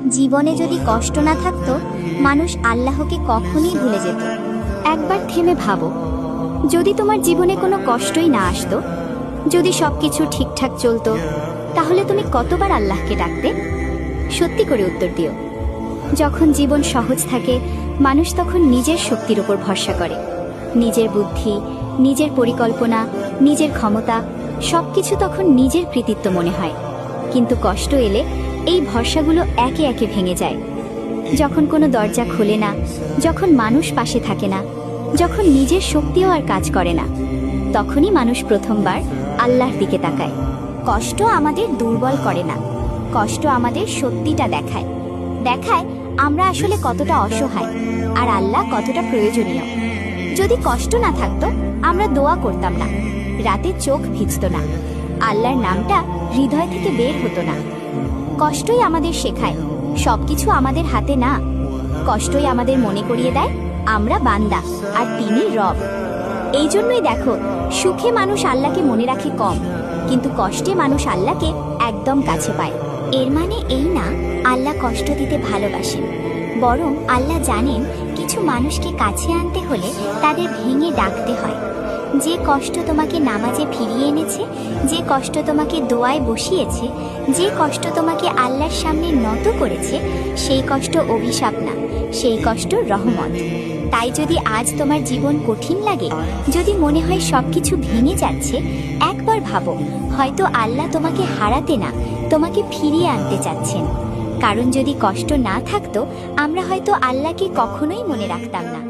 জীবনে যদি কষ্ট না থাকতো, মানুষ আল্লাহকে কখনোই ভুলে যেত। একবার থেমে ভাবো, যদি তোমার জীবনে কোনো কষ্টই না আসতো, যদি সবকিছু ঠিকঠাক চলতো, তাহলে তুমি কতবার আল্লাহকে ডাকতে? সত্যি করে উত্তর দিও। যখন জীবন সহজ থাকে, মানুষ তখন নিজের শক্তির উপর ভরসা করে। নিজের বুদ্ধি, নিজের পরিকল্পনা, নিজের ক্ষমতা, সবকিছু তখন নিজের কৃতিত্ব মনে হয়। কিন্তু কষ্ট এলে এই ভরসাগুলো একে একে ভেঙে যায়। যখন কোনো দরজা খোলে না, যখন মানুষ পাশে থাকে না, যখন নিজের শক্তিও আর কাজ করে না, তখনই মানুষ প্রথমবার আল্লাহর দিকে তাকায়। কষ্ট আমাদের দুর্বল করে না, কষ্ট আমাদের সত্যিটা দেখায়। দেখায় আমরা আসলে কতটা অসহায় আর আল্লাহ কতটা প্রয়োজনীয়। যদি কষ্ট না থাকতো, আমরা দোয়া করতাম না, রাতে চোখ ভিজত না, আল্লাহর নামটা হৃদয় থেকে বের হতো না। কষ্টই আমাদের শেখায় সবকিছু আমাদের হাতে না। কষ্টই আমাদের মনে করিয়ে দেয় আমরা বান্দা আর তিনি রব। এই জন্যই দেখো, সুখে মানুষ আল্লাহকে মনে রাখে কম, কিন্তু কষ্টে মানুষ আল্লাহকে একদম কাছে পায়। এর মানে এই না আল্লাহ কষ্ট দিতে ভালোবাসেন, বরং আল্লাহ জানেন কিছু মানুষকে কাছে আনতে হলে তাদের ভেঙে ডাকতে হয়। যে কষ্ট তোমাকে নামাজে ফিরিয়ে এনেছে, যে কষ্ট তোমাকে দোয়ায় বসিয়েছে, যে কষ্ট তোমাকে আল্লাহর সামনে নত করেছে, সেই কষ্ট অভিশাপ না, সেই কষ্ট রহমত। তাই যদি আজ তোমার জীবন কঠিন লাগে, যদি মনে হয় সবকিছু ভেঙে যাচ্ছে, একবার ভাবো, হয়তো আল্লাহ তোমাকে হারাতে না, তোমাকে ফিরিয়ে আনতে চাচ্ছেন। কারণ যদি কষ্ট না থাকতো, আমরা হয়তো আল্লাহকে কখনোই মনে রাখতাম না।